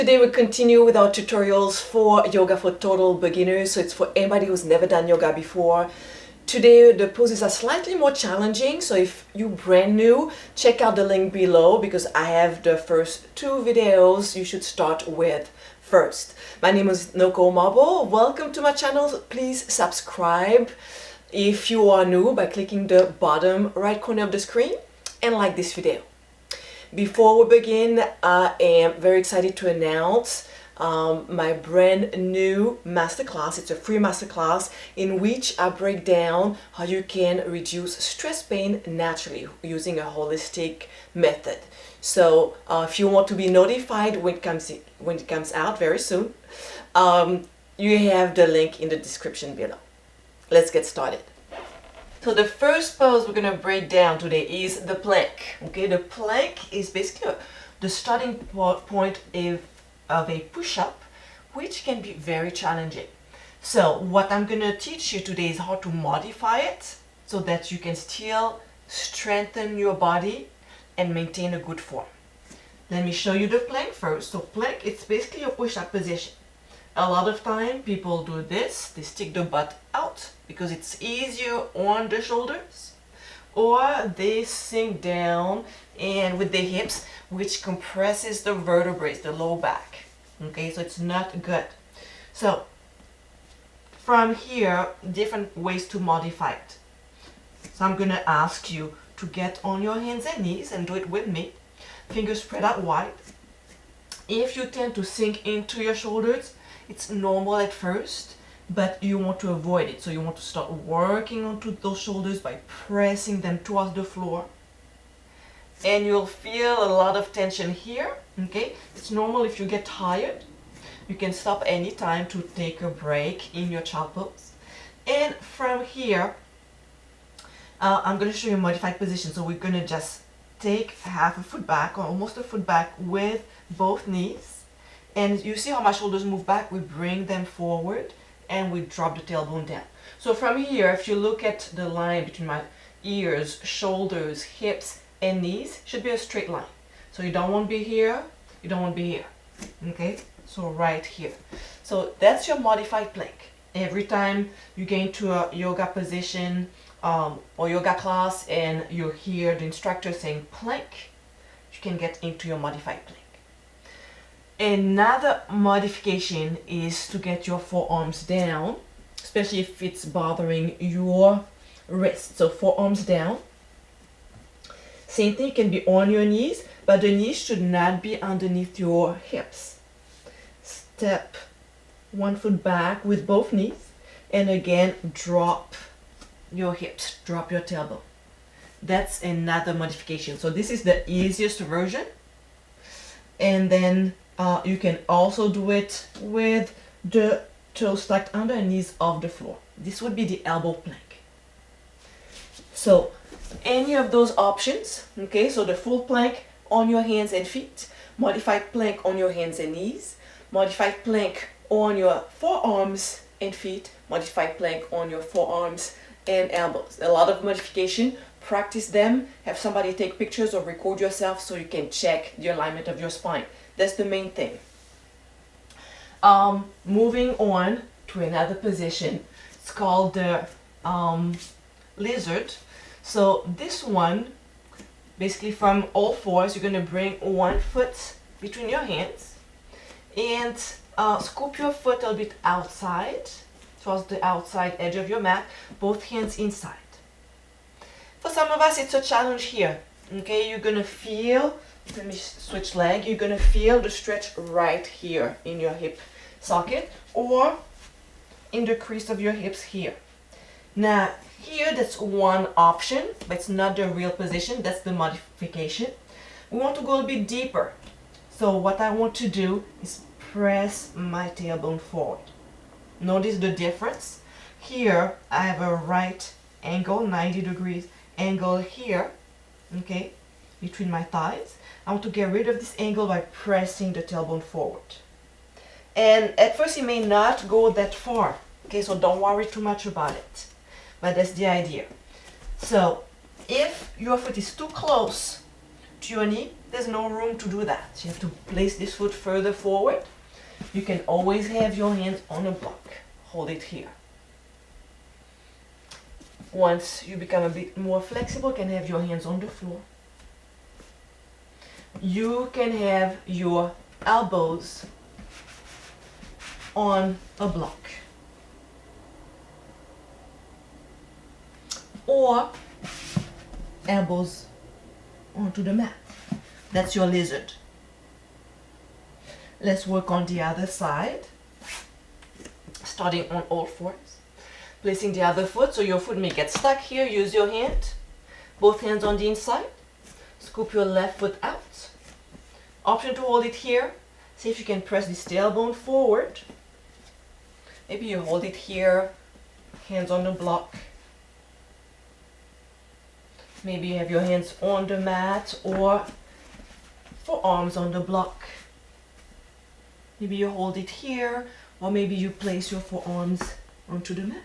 Today we continue with our tutorials for yoga for total beginners, so it's for anybody who's never done yoga before. Today the poses are slightly more challenging, so if you're brand new, check out the link below because I have the first two videos you should start with first. My name is Noko Mabo. Welcome to my channel. Please subscribe if you are new by clicking the bottom right corner of the screen and like this video. Before we begin, I am very excited to announce my brand new masterclass. It's a free masterclass in which I break down how you can reduce stress pain naturally using a holistic method. So if you want to be notified when it comes out very soon, you have the link in the description below. Let's get started. So the first pose we're going to break down today is the plank. Okay, the plank is basically the starting point of a push-up, which can be very challenging. So what I'm going to teach you today is how to modify it so that you can still strengthen your body and maintain a good form. Let me show you the plank first. So plank, it's basically a push-up position. A lot of time people do this, they stick the butt out because it's easier on the shoulders, or they sink down and with the hips, which compresses the vertebrae, the low back. Okay, so it's not good. So from here, different ways to modify it. So I'm gonna ask you to get on your hands and knees and do it with me. Fingers spread out wide. If you tend to sink into your shoulders, it's normal at first, but you want to avoid it. So you want to start working onto those shoulders by pressing them towards the floor. And you'll feel a lot of tension here, okay? It's normal if you get tired. You can stop anytime to take a break in your child pose. And from here, I'm going to show you a modified position. So we're going to just take half a foot back or almost a foot back with both knees. And you see how my shoulders move back? We bring them forward and we drop the tailbone down. So from here, if you look at the line between my ears, shoulders, hips, and knees, should be a straight line. So you don't want to be here, you don't want to be here. Okay? So right here. So that's your modified plank. Every time you get into a yoga position or yoga class and you hear the instructor saying plank, you can get into your modified plank. Another modification is to get your forearms down, especially if it's bothering your wrist. So forearms down. Same thing, can be on your knees, but the knees should not be underneath your hips. Step one foot back with both knees, and again drop your hips, drop your tailbone. That's another modification. So this is the easiest version. And then you can also do it with the toes tucked under and knees off the floor. This would be the elbow plank. So any of those options, okay, so the full plank on your hands and feet, modified plank on your hands and knees, modified plank on your forearms and feet, modified plank on your forearms and elbows. A lot of modification. Practice them, have somebody take pictures or record yourself so you can check the alignment of your spine. That's the main thing. Moving on to another position. It's called the lizard. So this one, basically from all fours, you're going to bring one foot between your hands and scoop your foot a little bit outside, towards the outside edge of your mat, both hands inside. For some of us, it's a challenge here. Okay, you're going to feel, let me switch leg, you're going to feel the stretch right here in your hip socket or in the crease of your hips here. Now, here, that's one option, but it's not the real position. That's the modification. We want to go a bit deeper. So what I want to do is press my tailbone forward. Notice the difference. Here, I have a right angle, 90 degrees angle here, okay, between my thighs. I want to get rid of this angle by pressing the tailbone forward. And at first it may not go that far, okay, so don't worry too much about it. But that's the idea. So if your foot is too close to your knee, there's no room to do that. You have to place this foot further forward. You can always have your hands on a block. Hold it here. Once you become a bit more flexible, you can have your hands on the floor. You can have your elbows on a block. Or elbows onto the mat. That's your lizard. Let's work on the other side. Starting on all fours. Placing the other foot so your foot may get stuck here. Use your hand. Both hands on the inside. Scoop your left foot out. Option to hold it here. See if you can press this tailbone forward. Maybe you hold it here. Hands on the block. Maybe you have your hands on the mat or forearms on the block. Maybe you hold it here, or maybe you place your forearms onto the mat.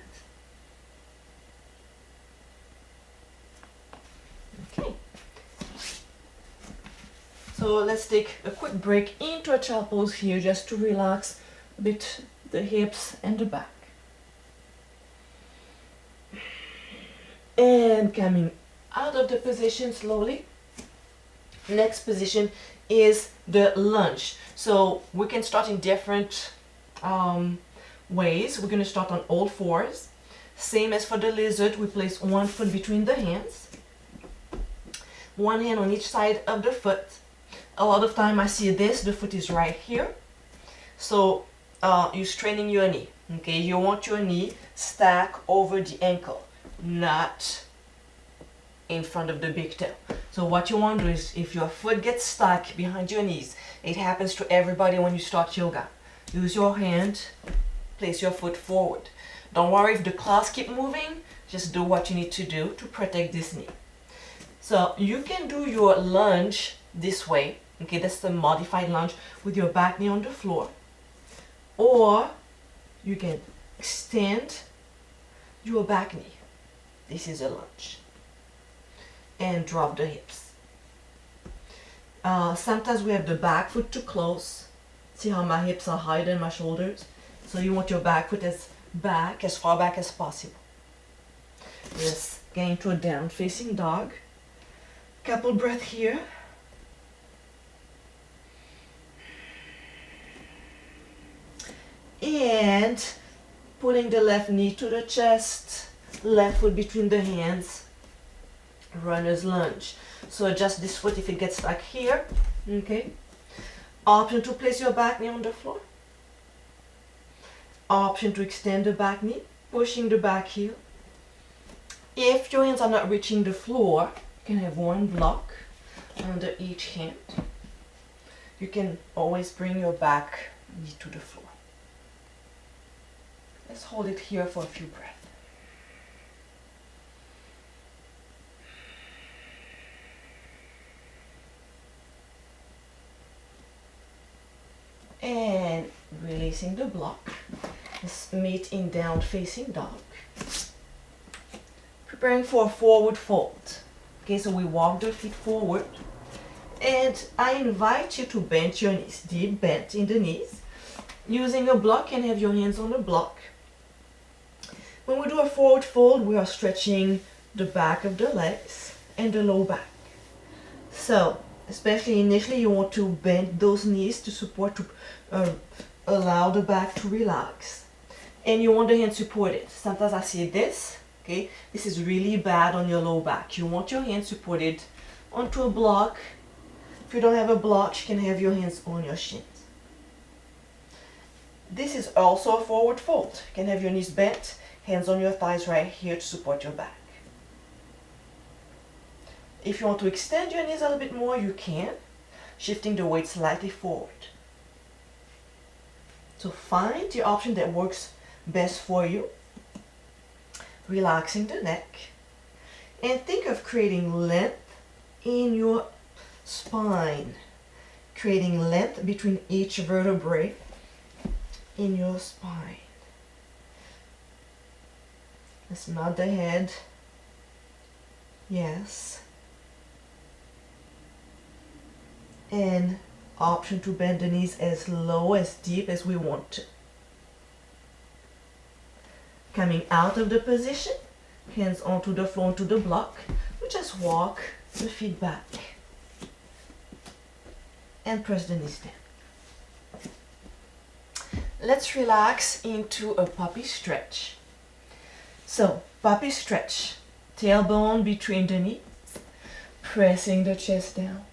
Okay. So let's take a quick break into a child pose here just to relax a bit the hips and the back. And coming out of the position slowly. Next position is the lunge. So we can start in different ways. We're going to start on all fours. Same as for the lizard, we place one foot between the hands. One hand on each side of the foot. A lot of time I see this, the foot is right here. So you're straining your knee. Okay, you want your knee stack over the ankle, not in front of the big toe. So what you want to do is, if your foot gets stuck behind your knees, it happens to everybody when you start yoga. Use your hand, place your foot forward. Don't worry if the claws keep moving, just do what you need to do to protect this knee. So you can do your lunge this way, okay, that's the modified lunge with your back knee on the floor. Or you can extend your back knee. This is a lunge. And drop the hips. Sometimes we have the back foot too close. See how my hips are higher than my shoulders? So you want your back foot as far back as possible. Let's get into a down facing dog. Couple breath here. And pulling the left knee to the chest, left foot between the hands. Runner's lunge. So adjust this foot if it gets stuck here. Okay. Option to place your back knee on the floor. Option to extend the back knee, pushing the back heel. If your hands are not reaching the floor, you can have one block under each hand. You can always bring your back knee to the floor. Let's hold it here for a few breaths. And releasing the block. Let's meet in down facing dog. Preparing for a forward fold. Okay, so we walk the feet forward. And I invite you to bend your knees, deep bend in the knees. Using a block, and have your hands on the block. When we do a forward fold, we are stretching the back of the legs and the low back. So, especially initially, you want to bend those knees to support, to allow the back to relax. And you want the hand supported. Sometimes I see this, okay? This is really bad on your low back. You want your hand supported onto a block. If you don't have a block, you can have your hands on your shins. This is also a forward fold. You can have your knees bent, hands on your thighs right here to support your back. If you want to extend your knees a little bit more, you can, shifting the weight slightly forward. So find the option that works best for you. Relaxing the neck. And think of creating length in your spine. Creating length between each vertebrae in your spine. Let's nod the head. Yes. And option to bend the knees as low, as deep as we want to. Coming out of the position, hands onto the floor, onto the block. We just walk the feet back and press the knees down. Let's relax into a puppy stretch. So, puppy stretch, tailbone between the knees, pressing the chest down.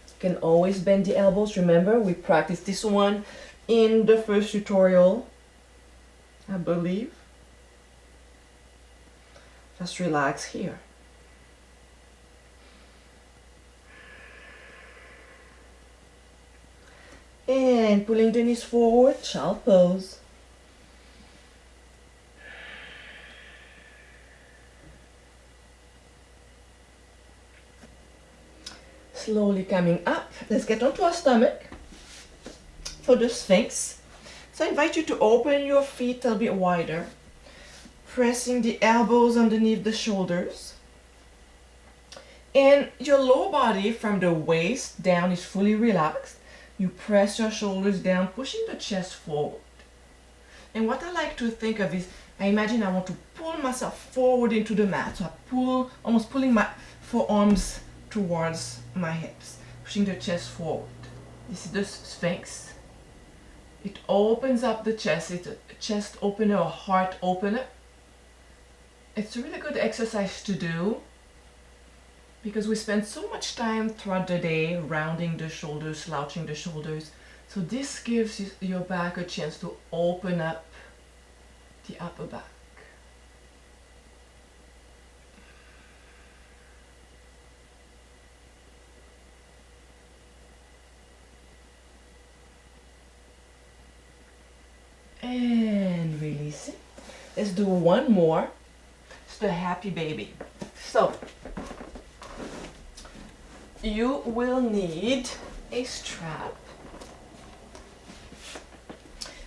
You can always bend the elbows. Remember, we practiced this one in the first tutorial, I believe. Just relax here. And pulling the knees forward, child pose. Slowly coming up. Let's get onto our stomach for the Sphinx. So I invite you to open your feet a bit wider, pressing the elbows underneath the shoulders. And your lower body from the waist down is fully relaxed. You press your shoulders down, pushing the chest forward. And what I like to think of is, I imagine I want to pull myself forward into the mat. So I pull, almost pulling my forearms towards my hips, pushing the chest forward. This is the Sphinx. It opens up the chest. It's a chest opener, a heart opener. It's a really good exercise to do because we spend so much time throughout the day rounding the shoulders, slouching the shoulders. So this gives your back a chance to open up the upper back. And release it. Let's do one more. It's the happy baby. So you will need a strap.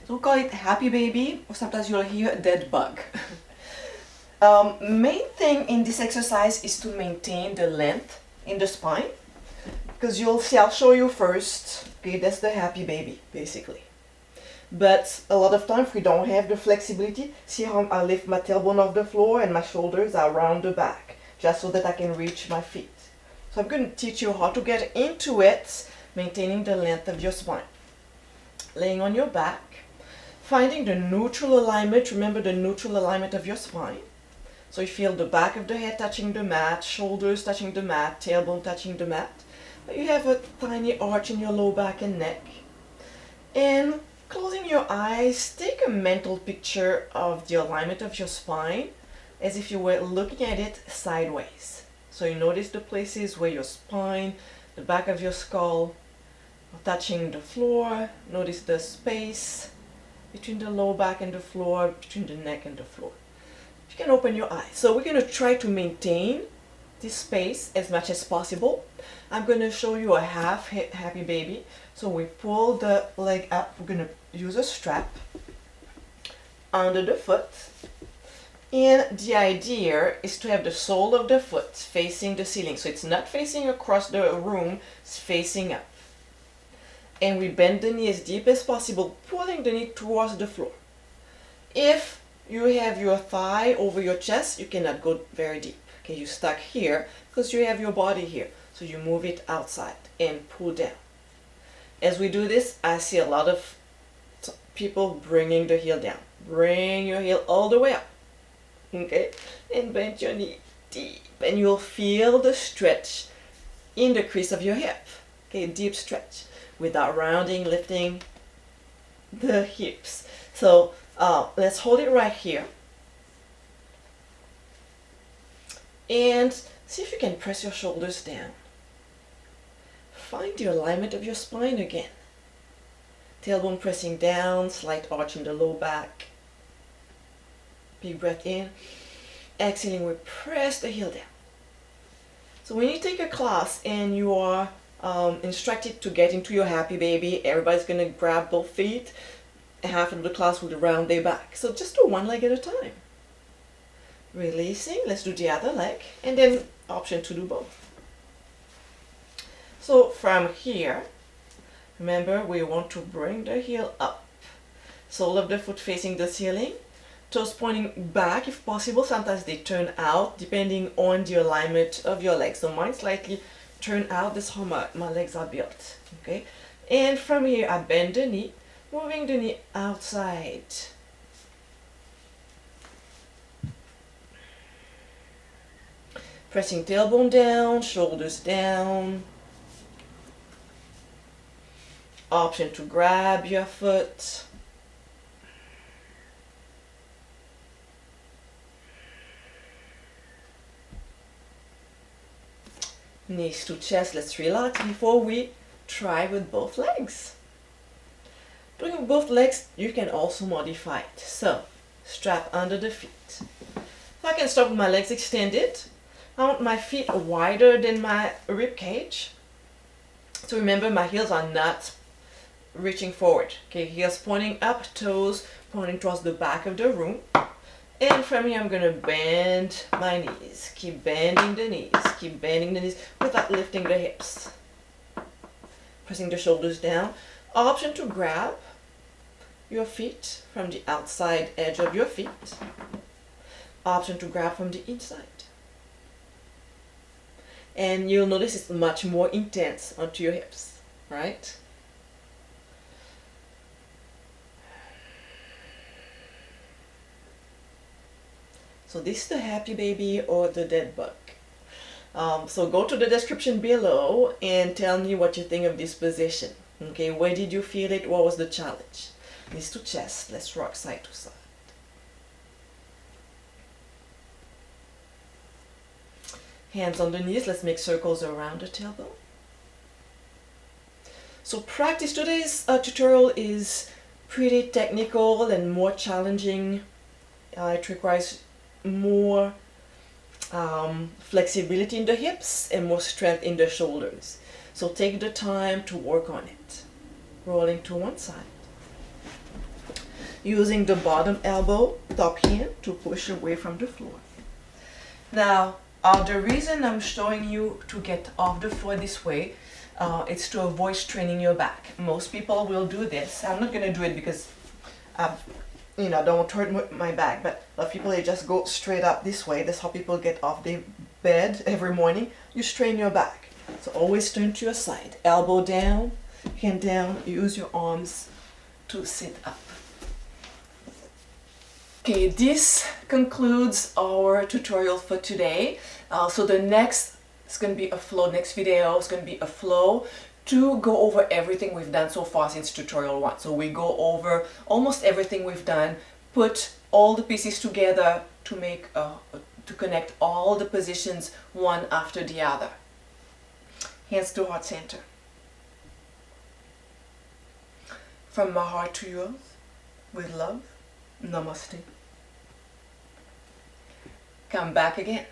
So we'll call it happy baby, or sometimes you'll hear a dead bug. Main thing in this exercise is to maintain the length in the spine, because you'll see, I'll show you first. Okay, that's the happy baby basically. But a lot of times we don't have the flexibility. See how I lift my tailbone off the floor and my shoulders are around the back, just so that I can reach my feet. So I'm going to teach you how to get into it, maintaining the length of your spine. Laying on your back, finding the neutral alignment. Remember the neutral alignment of your spine. So you feel the back of the head touching the mat, shoulders touching the mat, tailbone touching the mat. But you have a tiny arch in your low back and neck. And closing your eyes, take a mental picture of the alignment of your spine as if you were looking at it sideways. So you notice the places where your spine, the back of your skull are touching the floor. Notice the space between the low back and the floor, between the neck and the floor. You can open your eyes. So we're going to try to maintain this space as much as possible. I'm going to show you a half happy baby. So we pull the leg up. We're going to use a strap under the foot. And the idea is to have the sole of the foot facing the ceiling. So it's not facing across the room, it's facing up. And we bend the knee as deep as possible, pulling the knee towards the floor. If you have your thigh over your chest, you cannot go very deep. Okay, you're stuck here because you have your body here. So you move it outside and pull down. As we do this, I see a lot of people bringing the heel down. Bring your heel all the way up. Okay, and bend your knee deep, and you'll feel the stretch in the crease of your hip. Okay, deep stretch without rounding, lifting the hips. So let's hold it right here and see if you can press your shoulders down. Find the alignment of your spine again. Tailbone pressing down, slight arch in the low back. Big breath in. Exhaling, we press the heel down. So when you take a class and you are instructed to get into your happy baby, everybody's going to grab both feet. Half of the class will round their back. So just do one leg at a time. Releasing, let's do the other leg, and then option to do both. So from here, remember we want to bring the heel up. Sole of the foot facing the ceiling, toes pointing back if possible. Sometimes they turn out depending on the alignment of your legs. So mine slightly turn out. That's how my legs are built. Okay, and from here I bend the knee, moving the knee outside. Pressing tailbone down, shoulders down. Option to grab your foot. Knees to chest, let's relax before we try with both legs. Doing with both legs, you can also modify it. So, strap under the feet. So I can start with my legs extended. I want my feet wider than my rib cage. So remember, my heels are not reaching forward. Okay, heels pointing up, toes pointing towards the back of the room. And from here, I'm going to bend my knees. Keep bending the knees. Keep bending the knees without lifting the hips. Pressing the shoulders down. Option to grab your feet from the outside edge of your feet. Option to grab from the inside. And you'll notice it's much more intense onto your hips, right? So this is the happy baby or the dead bug. So go to the description below and tell me what you think of this position. Okay, where did you feel it? What was the challenge? Knees to chest. Let's rock side to side. Hands on the knees. Let's make circles around the tailbone. So practice. Today's tutorial is pretty technical and more challenging. It requires more flexibility in the hips and more strength in the shoulders. So take the time to work on it. Rolling to one side. Using the bottom elbow, top hand to push away from the floor. Now, the reason I'm showing you to get off the floor this way, it's to avoid straining your back. Most people will do this. I'm not going to do it because I don't want to hurt my back, but a lot of people, they just go straight up this way. That's how people get off their bed every morning. You strain your back. So always turn to your side. Elbow down, hand down. Use your arms to sit up. Okay, this concludes our tutorial for today. So the next is going to be a flow. Next video is going to be a flow to go over everything we've done so far since tutorial 1. So we go over almost everything we've done, put all the pieces together to make to connect all the positions one after the other. Hands to heart center. From my heart to yours, with love, namaste. Come back again.